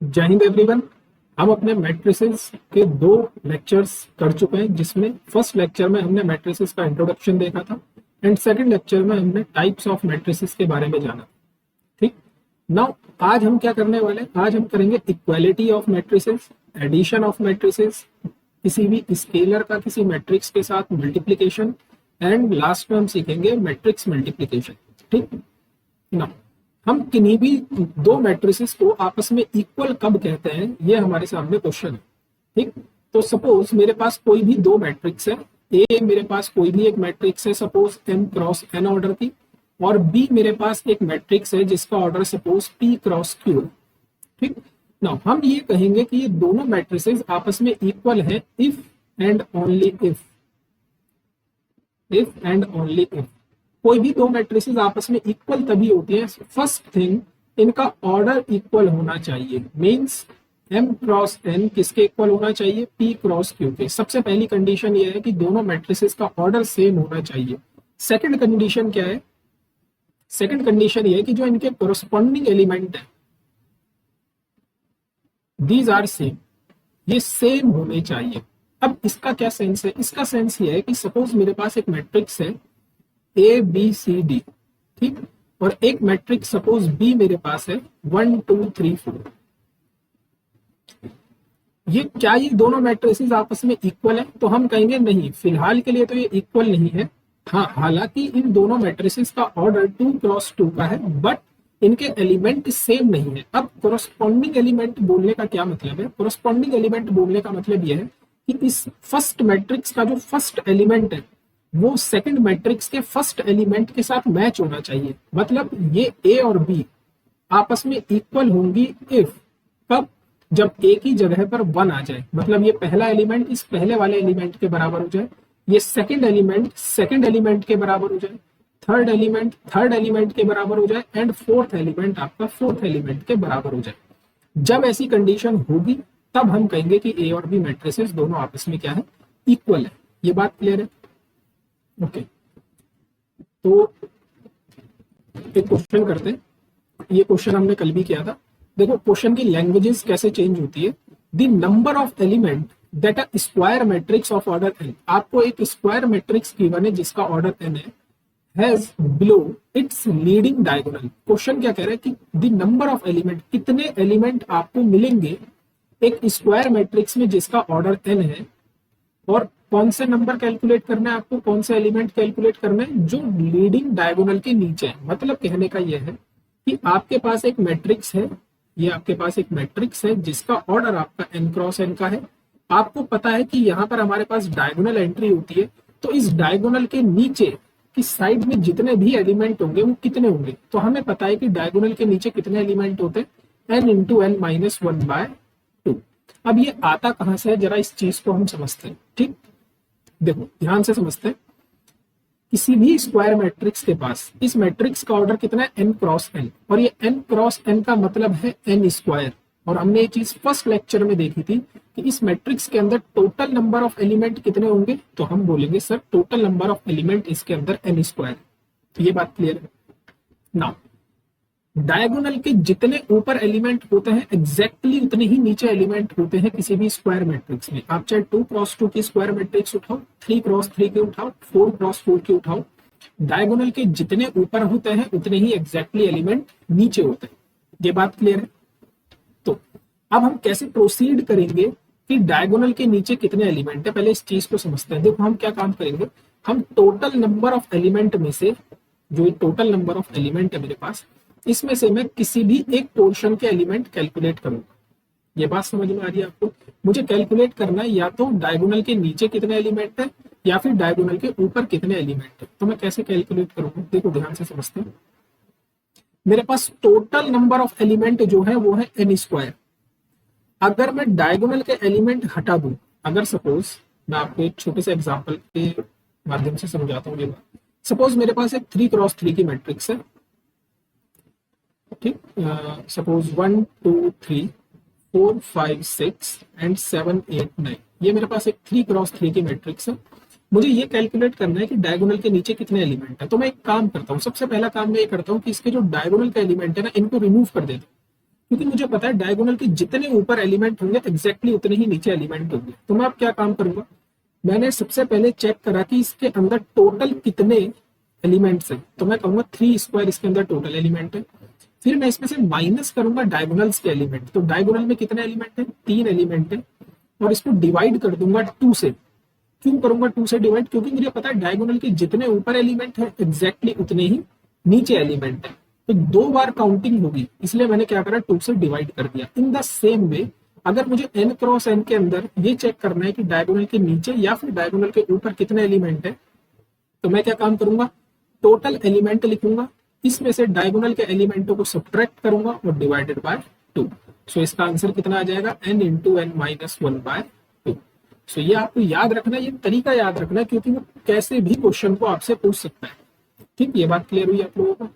जय हिंद एवरीवन। हम अपने मैट्रिसेस के दो लेक्चर्स कर चुके हैं, जिसमें फर्स्ट लेक्चर में हमने मैट्रिसेस का इंट्रोडक्शन देखा था एंड सेकंड लेक्चर में हमने टाइप्स ऑफ मैट्रिसेस के बारे में जाना। ठीक। नाउ आज हम क्या करने वाले हैं? आज हम करेंगे equality of matrices, addition of matrices, किसी भी स्केलर का किसी मैट्रिक्स के साथ मल्टीप्लीकेशन एंड लास्ट में हम सीखेंगे मैट्रिक्स मल्टीप्लीकेशन। ठीक ना। हम किन्हीं भी दो मैट्रिसेस को आपस में इक्वल कब कहते हैं, ये हमारे सामने क्वेश्चन है। ठीक। तो सपोज मेरे पास कोई भी दो मैट्रिक्स है, ए मेरे पास कोई भी एक मैट्रिक्स है suppose m cross n order की, और बी मेरे पास एक मैट्रिक्स है जिसका order suppose p cross q है। ठीक ना। हम ये कहेंगे कि ये दोनों मैट्रिसेस आपस में इक्वल है if and only if and only if कोई भी दो मैट्रिसेस आपस में इक्वल तभी होती है, फर्स्ट थिंग इनका ऑर्डर इक्वल होना चाहिए। मींस m क्रॉस n किसके इक्वल होना चाहिए? p क्रॉस q के। सबसे पहली कंडीशन ये है कि दोनों मैट्रिसेस का ऑर्डर सेम होना चाहिए। सेकंड कंडीशन क्या है? सेकंड कंडीशन ये है कि जो इनके कोरस्पॉन्डिंग एलिमेंट है दीज आर सेम, ये सेम होने चाहिए। अब इसका क्या सेंस है? इसका सेंस ये है कि सपोज मेरे पास एक मैट्रिक्स है ए बी सी डी, ठीक, और एक मैट्रिक्स सपोज बी मेरे पास है 1 2 3 4। ये क्या ये दोनों मैट्रिसेस आपस में इक्वल है? तो हम कहेंगे नहीं, फिलहाल के लिए तो ये इक्वल नहीं है। हाँ, हालांकि इन दोनों मैट्रिसेस का ऑर्डर 2 क्रॉस 2 का है, बट इनके एलिमेंट सेम नहीं है। अब कोरस्पॉन्डिंग एलिमेंट बोलने का क्या मतलब है? कोरस्पॉन्डिंग एलिमेंट बोलने का मतलब यह है कि इस फर्स्ट मैट्रिक्स का जो फर्स्ट एलिमेंट है वो सेकंड मैट्रिक्स के फर्स्ट एलिमेंट के साथ मैच होना चाहिए। मतलब ये ए और बी आपस में इक्वल होंगी इफ, कब? जब ए की जगह पर 1 आ जाए, मतलब ये पहला एलिमेंट इस पहले वाले एलिमेंट के बराबर हो जाए, ये सेकंड एलिमेंट के बराबर हो जाए, थर्ड एलिमेंट के बराबर हो जाए, एंड फोर्थ एलिमेंट आपका फोर्थ एलिमेंट के बराबर हो जाए। जब ऐसी कंडीशन होगी तब हम कहेंगे कि ए और बी मैट्रिसेस दोनों आपस में क्या है? इक्वल है। ये बात क्लियर है? ओके। तो एक क्वेश्चन करते हैं। ये क्वेश्चन हमने कल भी किया था। देखो क्वेश्चन की लैंग्वेजेस कैसे चेंज होती है। The number of element that a square matrix of order n, आपको एक स्क्वायर मैट्रिक्स गिवन है जिसका ऑर्डर n है, has below it's leading diagonal. Question क्या कह रहा है कि द नंबर ऑफ एलिमेंट, कितने एलिमेंट आपको मिलेंगे एक स्क्वायर मैट्रिक्स में जिसका ऑर्डर n है, और कौन से नंबर कैलकुलेट करना है आपको, कौन सा एलिमेंट कैलकुलेट करना है जो लीडिंग डायगोनल के नीचे है। मतलब कहने का यह है कि आपके पास एक मैट्रिक्स है, ये आपके पास एक मैट्रिक्स है जिसका ऑर्डर आपका n क्रॉस n का है। आपको पता है कि यहाँ पर हमारे पास डायगोनल एंट्री होती है, तो इस डायगोनल के नीचे की साइड में जितने भी एलिमेंट होंगे वो कितने होंगे? तो हमें पता है कि डायगोनल के नीचे कितने एलिमेंट होते हैं? n into n minus 1/2। अब ये आता कहां से है, जरा इस चीज को हम समझते हैं। ठीक, देखो ध्यान से समझते हैं। किसी भी स्क्वायर मैट्रिक्स के पास इस मैट्रिक्स का ऑर्डर कितना है? n क्रॉस n, और ये n क्रॉस n का मतलब है n स्क्वायर। और हमने ये चीज फर्स्ट लेक्चर में देखी थी कि इस मैट्रिक्स के अंदर टोटल नंबर ऑफ एलिमेंट कितने होंगे, तो हम बोलेंगे sir total number of element इसके अंदर n स्क्वायर। तो ये बात क्लियर है ना। डायगोनल के जितने ऊपर एलिमेंट होते हैं एग्जैक्टली उतने ही नीचे एलिमेंट होते हैं किसी भी स्क्वायर मैट्रिक्स में। आप चाहे 2 क्रॉस 2 की स्क्वायर मैट्रिक्स उठाओ, 3 क्रॉस 3 की उठाओ, 4 क्रॉस 4 की उठाओ, डायगोनल के जितने ऊपर होते हैं उतने ही एग्जैक्टली एलिमेंट नीचे होते हैं। ये बात क्लियर है? तो अब हम कैसे प्रोसीड करेंगे कि डायगोनल के नीचे कितने एलिमेंट है, पहले इस चीज को समझते हैं। देखो हम क्या काम करेंगे, हम टोटल नंबर ऑफ एलिमेंट में से, जो टोटल नंबर ऑफ एलिमेंट है मेरे पास, इसमें से मैं किसी भी एक पोर्शन के एलिमेंट कैलकुलेट करूंगा। ये बात समझ में आ रही है आपको? मुझे कैलकुलेट करना है या तो डायगोनल के नीचे कितने एलिमेंट है या फिर डायगोनल के ऊपर कितने एलिमेंट है। तो मैं कैसे कैलकुलेट करूंगा, देखो ध्यान से समझते हैं। मेरे पास टोटल नंबर ऑफ एलिमेंट जो है वो है n स्क्वायर। अगर मैं डायगोनल के एलिमेंट हटा दूं, अगर सपोज मैं आपको एक छोटे से एग्जांपल के माध्यम से समझाता हूँ ये बात। सपोज मेरे पास एक 3 क्रॉस 3 की मैट्रिक्स है, ठीक, सपोज 1 2 3 4 5 6 एंड 7 8 9, ये मेरे पास एक 3 क्रॉस 3 की मैट्रिक्स है। मुझे ये कैलकुलेट करना है कि डायगोनल के नीचे कितने एलिमेंट है। तो मैं एक काम करता हूँ, सबसे पहला काम मैं ये करता हूँ कि इसके जो डायगोनल के एलिमेंट है ना, इनको रिमूव कर देता हूँ। क्योंकि मुझे पता है डायगोनल के जितने ऊपर एलिमेंट होंगे एग्जैक्टली उतने ही नीचे एलिमेंट होंगे। तो मैं अब क्या काम करूंगा, मैंने सबसे पहले चेक करा कि इसके अंदर टोटल कितने एलिमेंट्स हैं, तो मैं कहूंगा 3 स्क्वायर इसके अंदर टोटल एलिमेंट है। फिर मैं इसमें से माइनस करूंगा डायगोनल्स के एलिमेंट, तो डायगोनल में कितने एलिमेंट है, 3 एलिमेंट है, और इसको डिवाइड कर दूंगा 2 से। क्यों करूंगा 2 से डिवाइड, क्योंकि मुझे पता है डायगोनल के जितने ऊपर एलिमेंट है एग्जैक्टली उतने ही नीचे एलिमेंट है, तो 2 बार काउंटिंग होगी, इसलिए मैंने क्या करा 2 से डिवाइड कर दिया। इन द सेम वे अगर मुझे n क्रॉस n के अंदर ये चेक करना है कि डायगोनल के नीचे या फिर डायगोनल के ऊपर कितने एलिमेंट है, तो मैं क्या काम करूंगा, टोटल एलिमेंट लिखूंगा, इसमें से डायगोनल के एलिमेंटों को सब्ट्रैक्ट करूंगा और डिवाइडेड बाय 2। सो इसका आंसर कितना आ जाएगा, n इंटू n माइनस 1/2। सो ये आपको याद रखना, ये तरीका याद रखना, क्योंकि वो कैसे भी क्वेश्चन को आपसे पूछ सकता है। ठीक, ये बात क्लियर हुई आप लोगों को।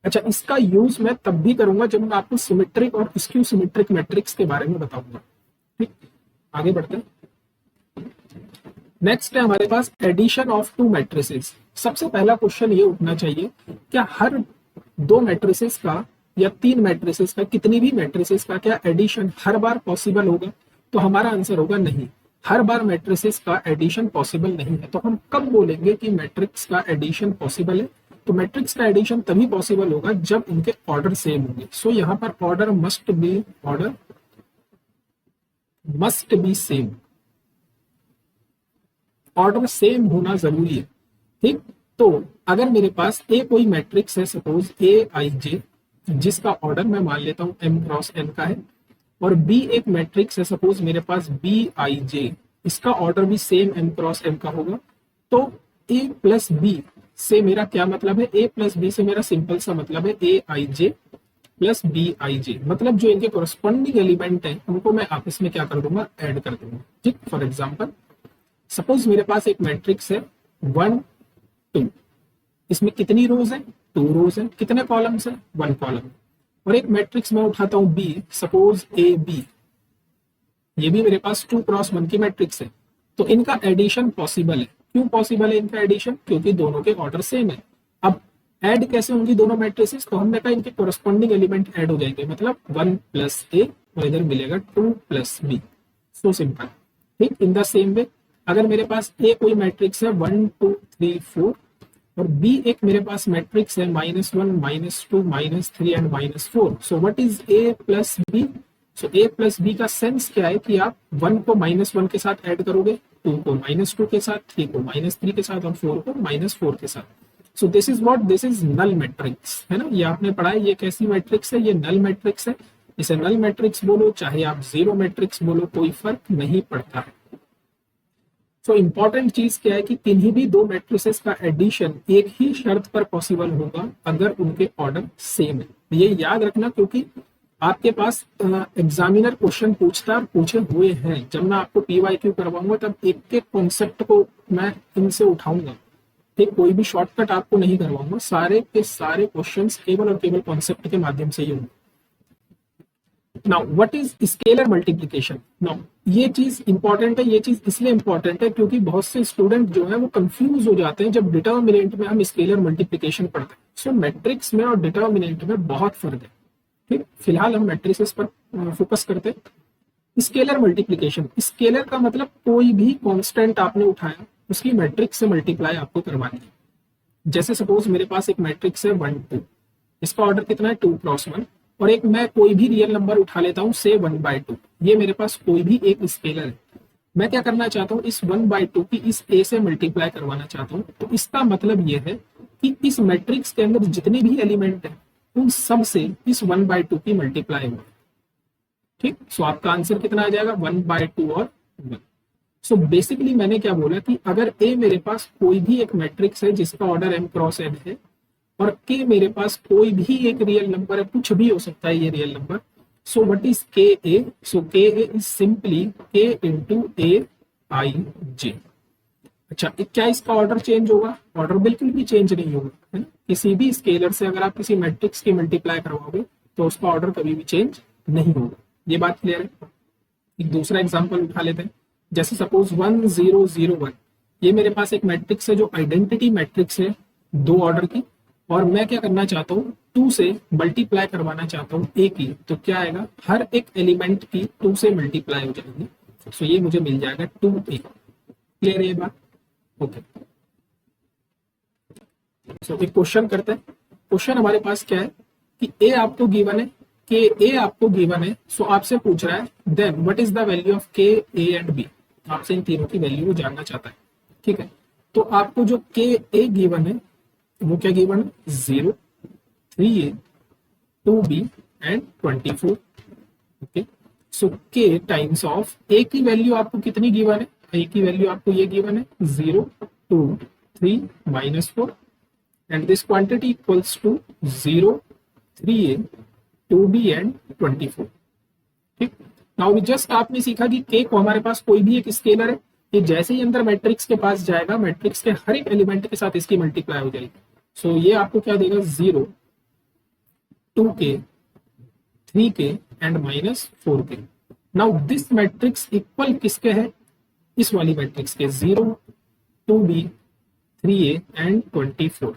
अच्छा, इसका यूज मैं तब भी करूंगा जब मैं आपको सिमेट्रिक और स्क्यू सिमेट्रिक मैट्रिक्स के बारे में बताऊंगा। ठीक, आगे बढ़ते हैं। नेक्स्ट है हमारे पास एडिशन ऑफ 2 मैट्रिसेस। सबसे पहला क्वेश्चन ये उठना चाहिए, क्या हर 2 मैट्रिसेस का या 3 मैट्रिसेस का, कितनी भी मैट्रिसेस का क्या एडिशन हर बार पॉसिबल होगा? तो हमारा आंसर होगा नहीं, हर बार मैट्रिसेस का एडिशन पॉसिबल नहीं है। तो हम कब बोलेंगे कि मैट्रिक्स का एडिशन पॉसिबल है? तो मैट्रिक्स का एडिशन तभी पॉसिबल होगा जब इनके ऑर्डर सेम होंगे। सो यहाँ पर order must be same, order same होना जरूरी है। ठीक, तो अगर मेरे पास ए कोई मैट्रिक्स है, सपोज ए आई जे, जिसका ऑर्डर मैं मान लेता हूं m क्रॉस n का है, और बी एक मैट्रिक्स है, सपोज मेरे पास बी आई जे, इसका ऑर्डर भी सेम m क्रॉस m का होगा, तो a प्लस बी से मेरा क्या मतलब है, a प्लस बी से मेरा सिंपल सा मतलब है ए आई जे प्लस बी आई जे, मतलब जो इनके कोरस्पॉन्डिंग एलिमेंट है उनको मैं आपस में क्या कर दूंगा, ऐड कर दूंगा। ठीक, फॉर एग्जाम्पल सपोज मेरे पास एक मैट्रिक्स है 1 2, इसमें कितनी रोज है, 2 रोज है, कितने कॉलम्स है, 1 कॉलम, और एक मैट्रिक्स में उठाता हूं बी, सपोज ए बी, ये भी मेरे पास 2 क्रॉस 1 की मैट्रिक्स है, तो इनका एडिशन पॉसिबल है। क्यों पॉसिबल है इनका एडिशन? क्योंकि दोनों के ऑर्डर सेम है। अब ऐड कैसे होंगी दोनों मैट्रिसेस? तो हमने कहा इनके कोरस्पॉन्डिंग एलिमेंट ऐड हो जाएंगे, मतलब 1 प्लस ए और इधर मिलेगा 2 प्लस बी। So simple. ठीक, इन द सेम वे अगर मेरे पास ए कोई मैट्रिक्स है 1 2 3 4 और बी एक मेरे पास मैट्रिक्स है -1 -2 -3 and -4, so what is A plus B? So A plus B का सेंस क्या है कि आप 1 को -1 के साथ ऐड करोगे, 2 को -2 के साथ, 3 को -3 के साथ और 4 को -4 के साथ। So this is what, this is null matrix, है ना, ये आपने पढ़ा है। ये कैसी मैट्रिक्स है? ये नल मैट्रिक्स है। इसे नल मैट्रिक्स बोलो चाहे आप जीरो मैट्रिक्स बोलो, कोई फर्क नहीं पड़ता है। सो इंपॉर्टेंट चीज क्या है कि किन्हीं भी 2 मैट्रिसेस का एडिशन एक ही शर्त पर पॉसिबल होगा अगर उनके ऑर्डर सेम है। ये याद रखना, क्योंकि आपके पास एग्जामिनर क्वेश्चन पूछता और पूछे हुए हैं। जब मैं आपको पीवाईक्यू करवाऊंगा तब एक एक कॉन्सेप्ट को मैं इनसे उठाऊंगा। ठीक, कोई भी शॉर्टकट आपको नहीं करवाऊंगा, सारे के सारे क्वेश्चंस केवल और केवल कॉन्सेप्ट के माध्यम से ही होंगे। Now what is scalar multiplication? Now ये चीज इंपॉर्टेंट है। ये चीज इसलिए इंपॉर्टेंट है क्योंकि बहुत से स्टूडेंट जो है वो कंफ्यूज हो जाते हैं जब डिटर्मिनेंट में हम स्केलर मल्टीप्लिकेशन पढ़ते हैं। सो मैट्रिक्स में और डिटर्मिनेंट में बहुत फर्क है। ठीक, फिलहाल हम मैट्रिसेस पर फोकस करते हैं। स्केलर मल्टीप्लिकेशन, स्केलर का मतलब कोई भी कांस्टेंट आपने उठाया उसकी मैट्रिक्स से मल्टीप्लाई आपको करवानी है। जैसे सपोज मेरे पास एक मैट्रिक्स है 1 2, इसका ऑर्डर कितना है 2 क्रॉस 1, और एक मैं कोई भी रियल नंबर उठा लेता हूं से 1/2, ये मेरे पास कोई भी एक स्केलर है। मैं क्या करना चाहता हूं, इस 1/2 की इस a से मल्टीप्लाई करवाना चाहता हूं। तो इसका मतलब ये है कि इस मैट्रिक्स के अंदर जितने भी एलिमेंट है उन सब से इस 1/2 की मल्टीप्लाई होगी। ठीक, सो आपका आंसर कितना आ जाएगा, 1/2 और 1। सो बेसिकली मैंने क्या बोला कि अगर ए मेरे पास कोई भी एक मैट्रिक्स है जिसका ऑर्डर m क्रॉस n है, और के मेरे पास कोई भी एक रियल नंबर है, कुछ भी हो सकता है ये real number, so what is के ए? सो के ए इज सिंपली के इंटू ए आई जे। अच्छा, क्या इसका ऑर्डर चेंज होगा? ऑर्डर बिल्कुल भी चेंज नहीं होगा, है ना। किसी भी स्केलर से अगर आप किसी मैट्रिक्स की मल्टीप्लाई करवाओगे तो उसका ऑर्डर कभी भी चेंज नहीं होगा। ये बात क्लियर है। एक दूसरा एग्जांपल उठा लेते हैं। जैसे सपोज 1 0 0 1, ये मेरे पास एक मैट्रिक्स है जो आइडेंटिटी मैट्रिक्स है 2 ऑर्डर की, और मैं क्या करना चाहता हूँ 2 से मल्टीप्लाई करवाना चाहता हूँ ए की, तो क्या आएगा, हर एक एलिमेंट की 2 से मल्टीप्लाई हो जाएगी, सो ये मुझे मिल जाएगा 2a। क्लियर है ये बात? ओके, सो एक क्वेश्चन करते हैं। क्वेश्चन हमारे पास क्या है कि ए आपको गिवन है, के ए आपको गिवन है, सो आपसे पूछ रहा है then what is the value of k a and B, आपसे इन तीनों की वैल्यू को जानना चाहता है। ठीक है, तो आपको जो के ए गिवन है वो क्या गिवन है, 0, 3a, 2b एंड 24। ओके, सो के टाइम्स ऑफ ए की वैल्यू आपको कितनी गिवन है, ए की वैल्यू आपको ये गिवन है 0, 2, 3, -4 and this quantity equals to 0, 3a, 2b and 24। ठीक, नाउ जस्ट आपने सीखा कि k को हमारे पास कोई भी एक स्केलर है, ये जैसे ही अंदर मैट्रिक्स के पास जाएगा मैट्रिक्स के हर एक एलिमेंट के साथ इसकी मल्टीप्लाई हो जाएगी। सो ये आपको क्या देगा, 0, 2k, 3k and -4k। Now this matrix equal किसके है, इस वाली मैट्रिक्स के, 0, 2b, 3a एंड 24।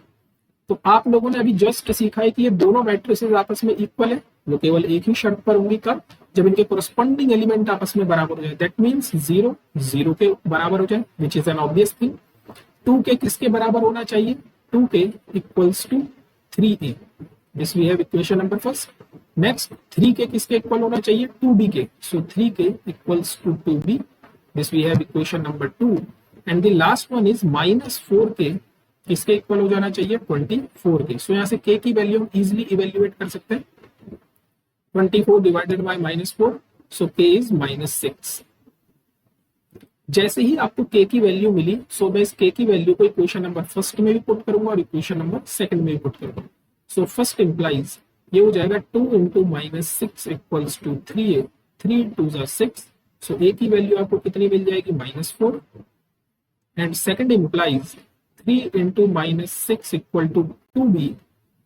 तो आप लोगों ने अभी जस्ट सीखा है कि ये दोनों मैट्रिसेस आपस में इक्वल है, वो केवल एक ही शर्त पर होंगी, कब, जब इनके कोरस्पॉन्डिंग एलिमेंट आपस में बराबर हो जाए, दैट मींस 0, 0 के बराबर हो जाए, which is an obvious thing. 2 के किसके बराबर होना चाहिए, 2 के equals to 3a, this we have equation number first. Next 3 के किसके इक्वल होना चाहिए, 2b के, सो 3 के equals to 2b, this we have equation number 2। And the last one is -4 के किसके इक्वल हो जाना चाहिए, 24 के। सो यहाँ से k की वैल्यू हम इजिली इवेल्युएट कर सकते हैं, 24 divided by -4, so k is -6। जैसे ही आपको k की वैल्यू मिली, सो मैं इस k की वैल्यू को इक्वेशन नंबर फर्स्ट में भी पुट करूंगा और इक्वेशन नंबर सेकंड में भी पुट करूंगा। सो फर्स्ट इंप्लाइज ये हो जाएगा 2 into -6 equals to 3a, 3 2 6, so a की वैल्यू आपको कितनी मिल जाएगी, -4। And second implies 3 into -6 equal to 2b,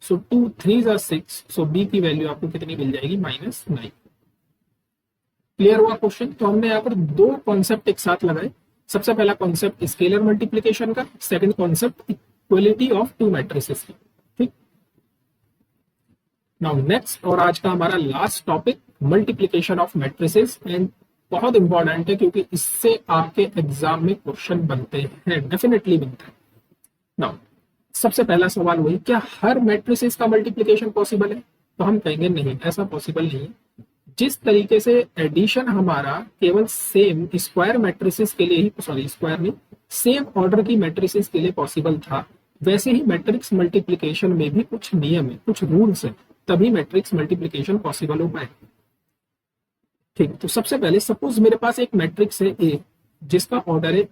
so 2 3 6, so b की वैल्यू आपको कितनी मिल जाएगी, -9। क्लियर हुआ क्वेश्चन? तो हमने यहाँ पर दो कॉन्सेप्ट एक साथ लगाए। सबसे पहला कॉन्सेप्ट स्केलर मल्टीप्लीकेशन का, second concept equality of to matrices का। ठीक, नाउ नेक्स्ट और आज का हमारा last topic multiplication of matrices, and बहुत इंपॉर्टेंट है क्योंकि इससे आपके एग्जाम में क्वेश्चन बनते हैं, डेफिनेटली बनते हैं। नाउ सबसे पहला सवाल वही, क्या हर मैट्रिसेस का मल्टीप्लिकेशन पॉसिबल है? तो हम कहेंगे नहीं, ऐसा पॉसिबल नहीं है। जिस तरीके से एडिशन हमारा केवल सेम स्क्वायर मैट्रिसेस के लिए ही, सॉरी स्क्वायर नहीं, सेम ऑर्डर की मैट्रिसेस के लिए पॉसिबल था, वैसे ही मैट्रिक्स मल्टीप्लिकेशन में भी कुछ नियम है, कुछ रूल्स है, तभी मैट्रिक्स मल्टीप्लिकेशन पॉसिबल हो पाए। ठीक, तो सबसे पहले सपोज मेरे पास एक मैट्रिक्स है ए जिसका ऑर्डर है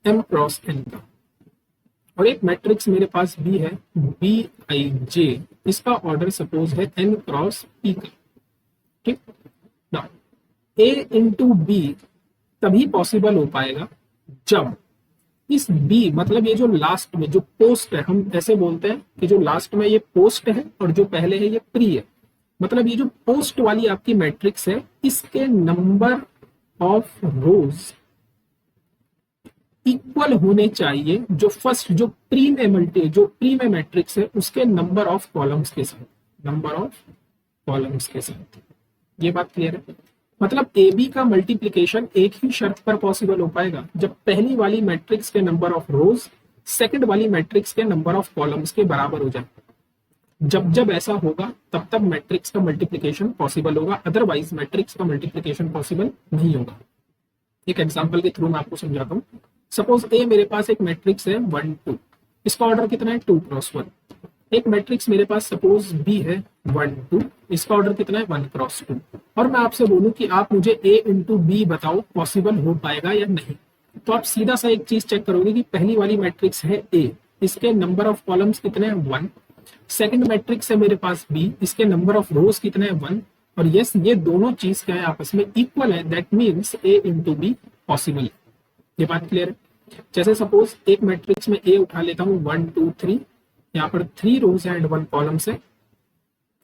m क्रॉस n का, और एक मैट्रिक्स मेरे पास बी है Bij, इसका ऑर्डर सपोज है n क्रॉस p का। ठीक, ना a इंटू बी तभी पॉसिबल हो पाएगा जब इस b, मतलब ये जो लास्ट में जो पोस्ट है, हम ऐसे बोलते हैं कि जो लास्ट में ये पोस्ट है और जो पहले है ये प्री है, मतलब ये जो पोस्ट वाली आपकी मैट्रिक्स है इसके नंबर ऑफ रोज इक्वल होने चाहिए जो फर्स्ट जो प्री में मैट्रिक्स है उसके नंबर ऑफ कॉलम्स के साथ, नंबर ऑफ कॉलम्स के साथ। ये बात क्लियर है? मतलब ए बी का मल्टीप्लिकेशन एक ही शर्त पर पॉसिबल हो पाएगा, जब पहली वाली मैट्रिक्स के नंबर ऑफ रोज सेकंड वाली मैट्रिक्स के नंबर ऑफ कॉलम्स के बराबर हो जाए। जब जब ऐसा होगा तब तब मैट्रिक्स का मल्टीप्लिकेशन पॉसिबल होगा, अदरवाइज मैट्रिक्स का मल्टीप्लिकेशन पॉसिबल नहीं होगा। एक एग्जांपल के थ्रू मैं आपको समझाता हूँ। सपोज ए मेरे पास एक मैट्रिक्स है 1 2, इसका ऑर्डर कितना है 2 क्रॉस 1। एक मैट्रिक्स मेरे पास सपोज बी है 1 2, इसका ऑर्डर कितना है 1 क्रॉस 2, और मैं आपसे बोलूं कि आप मुझे ए इंटू बी बताओ पॉसिबल हो पाएगा या नहीं, तो आप सीधा सा एक चीज चेक करोगे कि पहली वाली मैट्रिक्स है ए, इसके नंबर ऑफ कॉलम्स कितने हैं 1, सेकंड मैट्रिक्स है मेरे पास बी, इसके नंबर ऑफ रोज कितने हैं 1, और यस ये दोनों चीज क्या है आपस में इक्वल है, that means A into B possible है। ये बात क्लियर है? जैसे सपोज एक मैट्रिक्स में ए उठा लेता हूँ 1 2 3, यहाँ पर 3 रोज एंड 1 कॉलम्स है,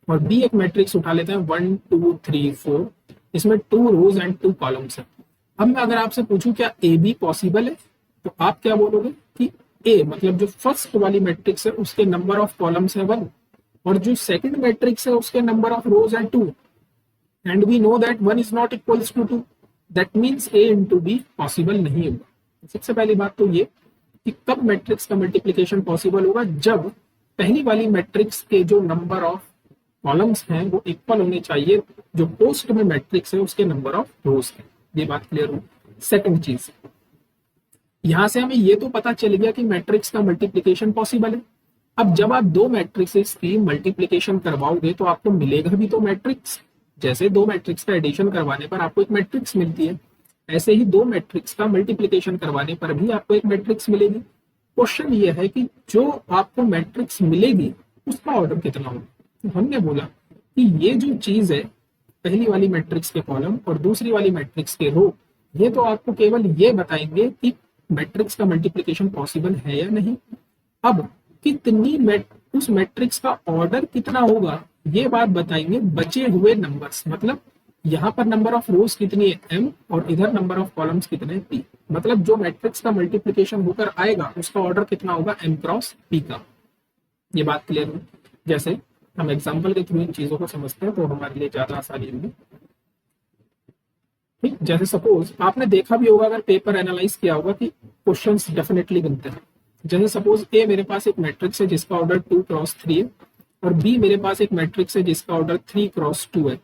और बी एक मैट्रिक्स उठा लेते हैं 1 2 3 4, इसमें 2 रोज एंड 2 कॉलम्स है। अब मैं अगर आपसे पूछूं क्या ए बी पॉसिबल है, तो आप क्या बोलोगे कि ए मतलब जो फर्स्ट वाली मैट्रिक्स है उसके नंबर ऑफ कॉलम्स है 1 और जो सेकंड मैट्रिक्स है उसके नंबर ऑफ रोज है 2 and we know that 1 is not equals to 2, that means A into B possible नहीं होगा। सबसे पहली बात तो ये कि कब मैट्रिक्स का मल्टीप्लिकेशन पॉसिबल होगा, जब पहली वाली मैट्रिक्स के जो नंबर ऑफ कॉलम्स हैं वो इक्वल होने चाहिए जो पोस्ट में मैट्रिक्स है उसके नंबर ऑफ रोज है। ये बात क्लियर हो। सेकंड चीज, यहां से हमें ये तो पता चल गया कि मैट्रिक्स का मल्टीप्लिकेशन पॉसिबल है। अब जब आप दो मैट्रिक्सेस की मल्टीप्लिकेशन करवाओगे तो आपको मिलेगा भी तो मैट्रिक्स। जैसे दो मैट्रिक्स का एडिशन करवाने पर आपको एक मैट्रिक्स मिलती है, ऐसे ही दो मैट्रिक्स का मल्टीप्लिकेशन करवाने पर भी आपको एक मैट्रिक्स मिलेगी। क्वेश्चन ये है कि जो आपको मैट्रिक्स मिलेगी उसका ऑर्डर कितना होगा। तो हमने बोला कि ये जो चीज है, पहली वाली मैट्रिक्स के कॉलम और दूसरी वाली मैट्रिक्स के रो, ये तो आपको केवल ये बताएंगे कि मैट्रिक्स का मल्टीप्लिकेशन पॉसिबल है या नहीं। अब कितनी उस मैट्रिक्स का ऑर्डर कितना होगा ये बात बताएंगे बचे हुए नंबर्स। मतलब यहाँ पर नंबर ऑफ रोज कितनी है m और इधर नंबर ऑफ कॉलम्स कितने हैं p। मतलब जो मैट्रिक्स का मल्टीप्लिकेशन होकर आएगा उसका ऑर्डर कितना होगा m क्रॉस p का। ये बात क्लियर है। जैसे हम एग्जांपल के थ्रू इन चीजों को समझते हैं तो हमारे लिए ज्यादा आसानी होगी। ठीक, जैसे सपोज आपने देखा भी होगा, अगर पेपर एनालाइज किया होगा कि क्वेश्चंस डेफिनेटली बनते हैं। जैसे सपोज ए मेरे पास एक मैट्रिक्स है जिसका ऑर्डर 2 क्रॉस 3 है और बी मेरे पास एक मैट्रिक्स है जिसका ऑर्डर 3 क्रॉस 2 है।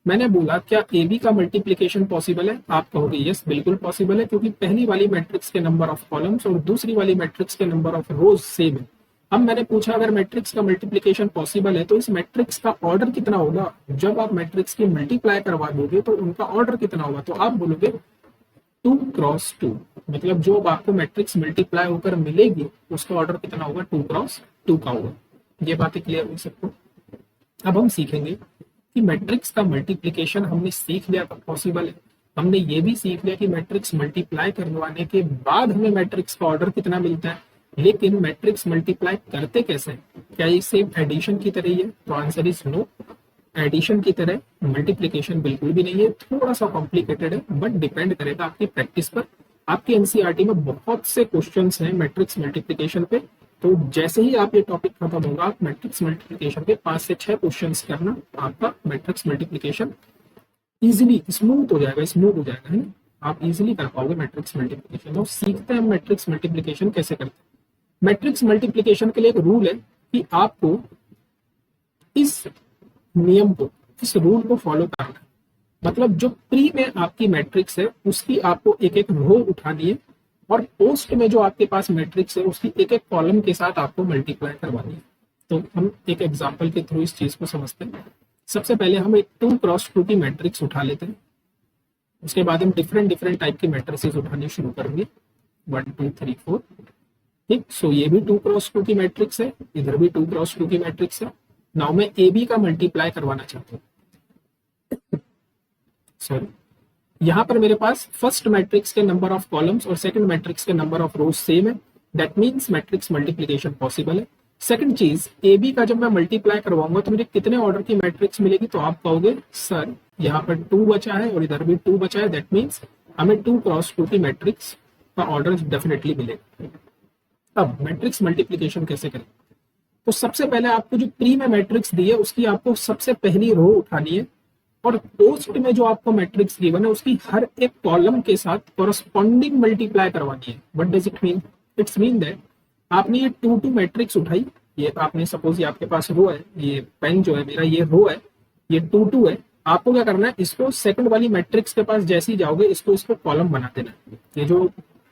मैंने बोला क्या ए बी का मल्टीप्लिकेशन पॉसिबल है? आप कहोगे यस बिल्कुल पॉसिबल है, क्योंकि पहली वाली मैट्रिक्स के नंबर ऑफ कॉलम्स और दूसरी वाली मैट्रिक्स के नंबर ऑफ रोज सेम है। अब मैंने पूछा अगर मैट्रिक्स का मल्टीप्लिकेशन पॉसिबल है तो इस मैट्रिक्स का ऑर्डर कितना होगा। जब आप मैट्रिक्स की मल्टीप्लाई करवा दोगे तो उनका ऑर्डर कितना होगा, तो आप बोलोगे 2 क्रॉस 2। मतलब जो आपको मैट्रिक्स मल्टीप्लाई होकर मिलेगी उसका ऑर्डर कितना होगा, 2 क्रॉस 2 का होगा। ये बातें क्लियर हुई सबको। अब हम सीखेंगे कि मैट्रिक्स का मल्टीप्लिकेशन हमने सीख लिया कब पॉसिबल है। हमने ये भी सीख लिया कि मैट्रिक्स मल्टीप्लाई करवाने के बाद हमें मैट्रिक्स का ऑर्डर कितना मिलता है, लेकिन मैट्रिक्स मल्टीप्लाई करते कैसे? क्या ये सेम एडिशन की तरह ही है? तो आंसर इज नो। एडिशन की तरह मल्टीप्लिकेशन बिल्कुल भी नहीं है, थोड़ा सा कॉम्प्लिकेटेड है, बट डिपेंड करेगा आपकी प्रैक्टिस पर। आपकी एनसीईआरटी में बहुत से क्वेश्चंस हैं मैट्रिक्स मल्टीप्लिकेशन पे, तो जैसे ही आप ये टॉपिक खत्म होगा आप मैट्रिक्स मल्टीप्लिकेशन के 5 से 6 क्वेश्चंस करना, आपका मैट्रिक्स मल्टीप्लिकेशन इजीली स्मूथ हो जाएगा है ना। आप इजीली कर पाओगे मैट्रिक्स मल्टीप्लिकेशन। तो सीखते हैं मैट्रिक्स मल्टीप्लिकेशन कैसे करते हैं। मैट्रिक्स मल्टीप्लिकेशन के लिए एक रूल है कि आपको इस नियम को, इस रूल को फॉलो करना है। मतलब जो प्री में आपकी मैट्रिक्स है उसकी आपको एक एक रो उठानी है और पोस्ट में जो आपके पास मैट्रिक्स है उसकी एक एक कॉलम के साथ आपको मल्टीप्लाई करवानी है। तो हम एक एग्जांपल के थ्रू इस चीज को समझते हैं। सबसे पहले हम एक 2 क्रॉस 2 की मैट्रिक्स उठा लेते हैं, उसके बाद हम डिफरेंट टाइप की मैट्रिक्सेस उठानी शुरू करेंगे। 1 2 3 4। ठीक, सो ये भी 2 क्रॉस 2 की मैट्रिक्स है, इधर भी 2 क्रॉस 2 की मैट्रिक्स है। नाउ मैं ए बी का मल्टीप्लाई करवाना चाहता हूँ। सॉरी, यहाँ पर मेरे पास फर्स्ट मैट्रिक्स के नंबर ऑफ कॉलम्स और सेकंड मैट्रिक्स के नंबर ऑफ रोज सेम है, that means matrix multiplication possible है। सेकंड चीज, ए बी का जब मैं मल्टीप्लाई करवाऊंगा तो मुझे कितने ऑर्डर की मैट्रिक्स मिलेगी, तो आप कहोगे सर यहाँ पर 2 बचा है और इधर भी 2 बचा है, दैट मीन्स हमें 2 क्रॉस 2 की मैट्रिक्स का ऑर्डर डेफिनेटली मिलेगा। अब मैट्रिक्स मल्टीप्लिकेशन कैसे करें? तो सबसे पहले आपको जो प्री में मैट्रिक्स दी है उसकी आपको सबसे पहली रो उठानी है और पोस्ट में जो आपको मैट्रिक्स गिवन है उसकी हर एक कॉलम के साथ कॉरस्पॉन्डिंग मल्टीप्लाई करवानी है। What does it mean? It's mean that आपने ये 2 2 मैट्रिक्स उठाई, ये आपने सपोज ये आपके पास रो है, ये पेन जो है मेरा ये रो है, ये 2 2 है। आपको क्या करना है, इसको सेकंड वाली मैट्रिक्स के पास जैसे ही जाओगे इसको कॉलम बना देना है। ये जो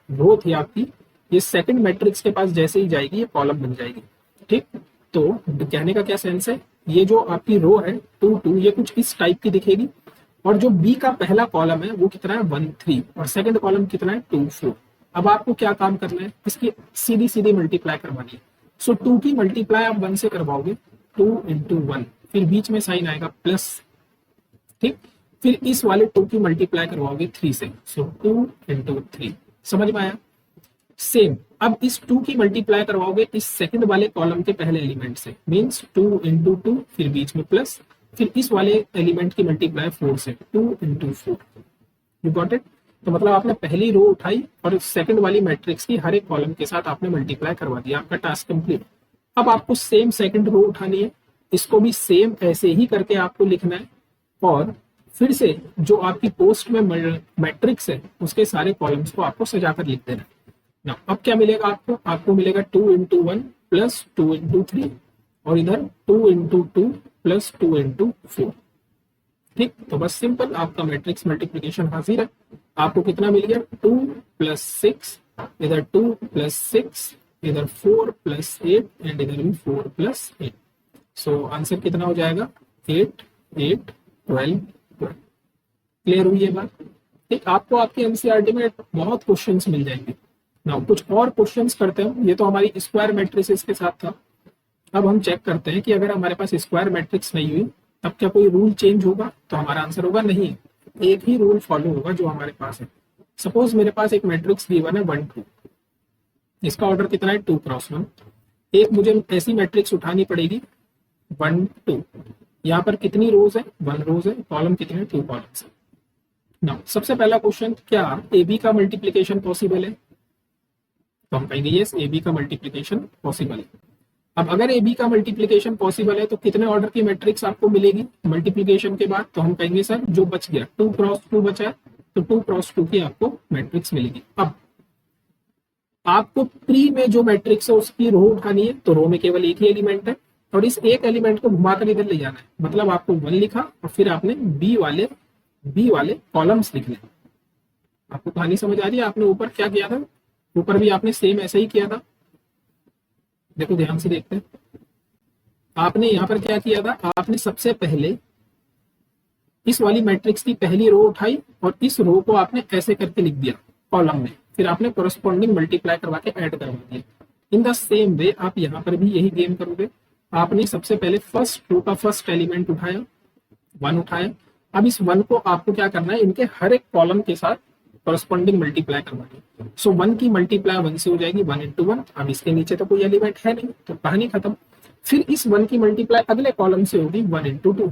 रो थी आपकी, ये सेकंड मैट्रिक्स के पास जैसे ही जाएगी ये कॉलम बन जाएगी। ठीक, तो कहने का क्या सेंस है, ये जो आपकी रो है 2 2 ये कुछ इस टाइप की दिखेगी और जो बी का पहला कॉलम है वो कितना है 1 3 और सेकंड कॉलम कितना है 2 4। अब आपको क्या काम करना है, इसकी सीधी सीधी मल्टीप्लाई करवानी है। सो 2 की मल्टीप्लाई आप 1 से करवाओगे, 2 into 1, फिर बीच में साइन आएगा प्लस। ठीक, फिर इस वाले 2 की मल्टीप्लाई करवाओगे 3 से, सो 2 into 3। समझ में आया? सेम अब इस 2 की मल्टीप्लाई करवाओगे इस सेकंड वाले कॉलम के पहले एलिमेंट से, मींस 2 into 2, फिर बीच में प्लस, फिर इस वाले एलिमेंट की मल्टीप्लाई 4 से, 2 into 4। You got it? तो मतलब आपने पहली रो उठाई और सेकंड वाली मैट्रिक्स की हर एक कॉलम के साथ आपने मल्टीप्लाई करवा दिया, आपका टास्क कंप्लीट। अब आपको सेम सेकंड रो उठानी है, इसको भी सेम ऐसे ही करके आपको लिखना है, और फिर से जो आपकी पोस्ट में मैट्रिक्स है उसके सारे कॉलम्स को आपको सजाकर लिख देना है ना। अब क्या मिलेगा आपको, आपको मिलेगा 2 × 1 प्लस 2 × 3, और इधर 2 × 2 प्लस 2 × 4। ठीक, तो बस सिंपल आपका मैट्रिक्स मल्टीप्लीकेशन हाजिर है। आपको कितना मिल गया, 2 + 6, इधर 2 + 6, इधर 4 + 8 एंड इधर भी 4 + 8। सो आंसर कितना हो जाएगा, 8 8 12 12। क्लियर हुई ये बात? ठीक, आपको आपकी एनसीईआरटी में बहुत क्वेश्चंस मिल जाएंगे ना। कुछ और क्वेश्चंस करते हैं, ये तो हमारी स्क्वायर मैट्रिसेस के साथ था। अब हम चेक करते हैं कि अगर हमारे पास स्क्वायर मैट्रिक्स नहीं हुई तब क्या कोई रूल चेंज होगा, तो हमारा आंसर होगा नहीं, एक ही रूल फॉलो होगा जो हमारे पास है। सपोज मेरे पास एक मैट्रिक्स गिवन है 1 2, इसका ऑर्डर कितना है 2 × 1। एक मुझे ऐसी मैट्रिक्स उठानी पड़ेगी 1 2, यहाँ पर कितनी रोज है, 1 रोज है, कॉलम कितने हैं, 2 कॉलम्स है ना। सबसे पहला क्वेश्चन, क्या ए बी का मल्टीप्लीकेशन पॉसिबल है, तो हम कहेंगे यस, ए बी का मल्टीप्लीकेशन पॉसिबल है। अब अगर ए बी का मल्टीप्लीकेशन पॉसिबल है तो कितने ऑर्डर की मैट्रिक्स आपको मिलेगी मल्टीप्लीकेशन के बाद, तो हम कहेंगे सर जो बच गया 2 × 2 बचा है, तो 2 × 2 की आपको मैट्रिक्स मिलेगी। अब आपको प्री में जो मैट्रिक्स है उसकी रो उठानी है, तो रो में केवल एक ही एलिमेंट है और इस एक एलिमेंट को घुमाकर इधर ले जाना है। मतलब आपको 1 लिखा और फिर आपने बी वाले कॉलम्स लिखने। आपको कहानी समझ आ रही है? आपने ऊपर क्या किया था, ऊपर भी आपने सेम ऐसा ही किया था। देखो ध्यान से देखते हैं, आपने यहाँ पर क्या किया था, आपने सबसे पहले इस वाली मैट्रिक्स की पहली रो उठाई और इस रो को आपने ऐसे करके लिख दिया कॉलम में, फिर आपने कोरस्पॉन्डिंग मल्टीप्लाई करवा के ऐड करवा दिया। इन द सेम वे आप यहाँ पर भी यही गेम करोगे। आपने सबसे पहले फर्स्ट रो का फर्स्ट एलिमेंट उठाया, 1 उठाया। अब इस 1 को आपको क्या करना है, इनके हर एक कॉलम के साथ कोरस्पॉन्डिंग मल्टीप्लाई करवानी। सो 1 की मल्टीप्लाई 1 से हो जाएगी 1 × 1। अब इसके नीचे तो कोई एलिमेंट है नहीं तो कहानी खत्म। फिर इस 1 की मल्टीप्लाई अगले कॉलम से होगी 1 × 2।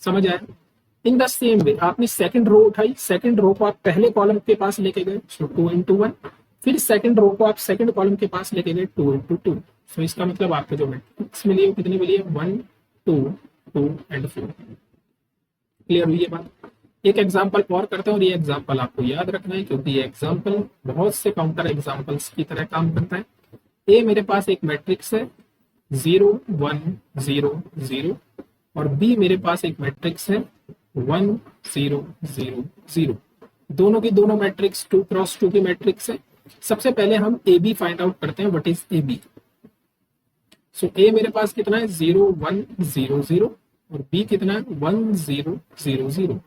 समझ आया? इन द सेम वे आपने सेकंड रो उठाई, सेकंड रो को आप पहले कॉलम के पास लेके गए, सो 2 × 1। फिर सेकंड रो को आप सेकंड कॉलम के पास लेके गए, 2 × 2। सो इसका मतलब आपको जो मैट्रिक्स मिली है कितनी मिली है, 1 2 2 एंड 4। क्लियर हुई है बात? एक एग्जाम्पल और करते हैं और ये एग्जाम्पल आपको याद रखना है क्योंकि ये एग्जाम्पल बहुत से काउंटर एग्जाम्पल्स की तरह काम करता है। ए मेरे पास एक मैट्रिक्स है 0 1 0 0 और बी मेरे पास एक मैट्रिक्स है 1 0 0 0। दोनों की दोनों मैट्रिक्स 2 × 2 की मैट्रिक्स है। सबसे पहले हम ए बी फाइंड आउट करते हैं, what is A B. So ए मेरे पास कितना है 0 1 0 0 और बी कितना है 1 0 0 0।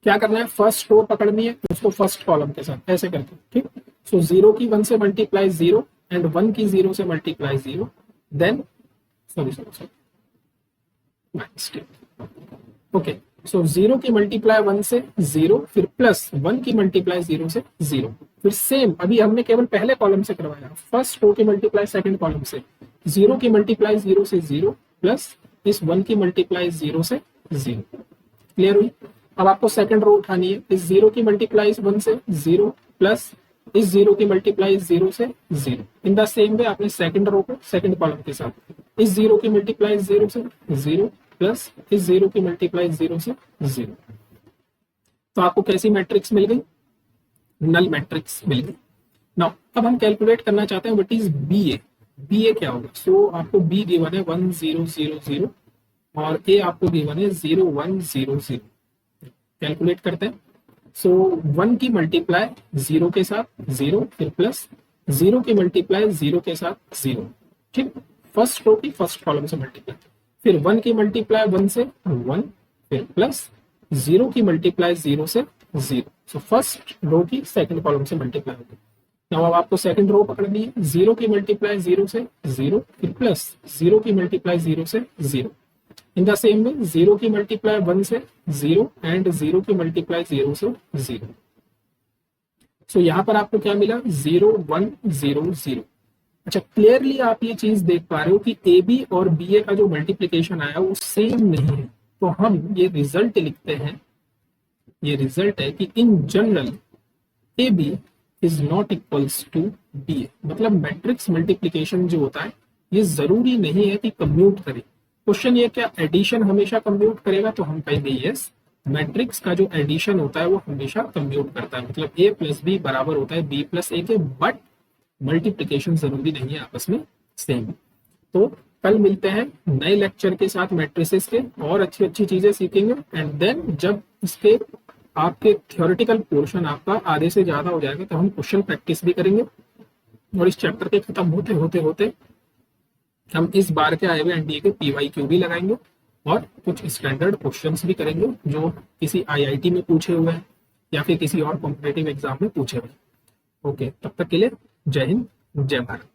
क्या करना है, फर्स्ट रो पकड़नी है उसको फर्स्ट कॉलम के साथ ऐसे करके। ठीक, सो 0 की 1 से मल्टीप्लाई 0 एंड 1 की 0 से मल्टीप्लाई 0, देन ओके, सो 0 की मल्टीप्लाई 1 से 0, फिर प्लस 1 की मल्टीप्लाई 0 से 0, फिर सेम अभी हमने केवल पहले कॉलम से करवाया, फर्स्ट रो की मल्टीप्लाई सेकंड कॉलम से, 0 की मल्टीप्लाई 0 से 0 प्लस इस 1 की मल्टीप्लाई 0 से 0। क्लियर हुई? अब आपको सेकंड रो उठानी है, इस 0 की मल्टीप्लाई 1 से 0 प्लस इस 0 की मल्टीप्लाई 0 से 0। इन द सेम वे आपने सेकंड रो को सेकंड कॉलम के साथ, इस 0 की मल्टीप्लाई 0 से 0 प्लस इस 0 की मल्टीप्लाई 0 से 0। तो आपको कैसी मैट्रिक्स मिल गई, नल मैट्रिक्स मिल गई। नाउ अब हम कैलकुलेट करना चाहते हैं what is B A. B A क्या होगा, सो आपको बी गिवन है 1 0 0 0 और ए आपको गिवन है 0 1 0 0। कैलकुलेट करते हैं। सो 1 की मल्टीप्लाई 0 के साथ 0, फिर प्लस 0 की मल्टीप्लाई 0 के साथ 0। ठीक, फर्स्ट रो की फर्स्ट कॉलम से मल्टीप्लाई, फिर 1 की मल्टीप्लाई 1 से 1, फिर प्लस 0 की मल्टीप्लाई 0 से 0। सो फर्स्ट रो की सेकंड कॉलम से मल्टीप्लाई होगी। नाउ अब आपको सेकंड रो पकड़नी है, 0 की मल्टीप्लाई 0 से 0, फिर प्लस 0 की मल्टीप्लाई 0 से 0। इन द सेम वे 0 की मल्टीप्लाई 1 से 0 एंड 0 की मल्टीप्लाई 0 से 0। सो यहां पर आपको क्या मिला, 0 1 0 0। अच्छा, क्लियरली आप ये चीज देख पा रहे हो कि ए बी और बी ए का जो मल्टीप्लीकेशन आया वो सेम नहीं है, तो हम ये रिजल्ट लिखते हैं ये रिजल्ट है कि in general A B is not equals to B A. मतलब मैट्रिक्स मल्टीप्लीकेशन जो होता है ये जरूरी नहीं है कि कम्यूट करे। क्वेश्चन ये क्या एडिशन हमेशा कम्यूट करेगा, तो हम कहेंगे यस, मैट्रिक्स का जो एडिशन होता है वो हमेशा कम्यूट करता है। मतलब ए प्लस बी बराबर होता है बी प्लस ए के, बट मल्टीप्लीकेशन जरूरी नहीं है आपस में सेम। तो कल मिलते हैं नए लेक्चर के साथ मैट्रिसेस के, और अच्छी अच्छी चीजें सीखेंगे। एंड देन जब इसके आपके थ्योरेटिकल पोर्शन आपका आधे से ज्यादा हो जाएगा तो हम क्वेश्चन प्रैक्टिस भी करेंगे, और इस चैप्टर के खत्म होते होते होते हम इस बार के आए हुए एनडीए के पीवाईक्यू भी लगाएंगे और कुछ स्टैंडर्ड क्वेश्चंस भी करेंगे जो किसी आईआईटी में पूछे हुए हैं या फिर किसी और कॉम्पिटेटिव एग्जाम में पूछे हुए हैं। ओके, तब तक के लिए जय हिंद, जय भारत।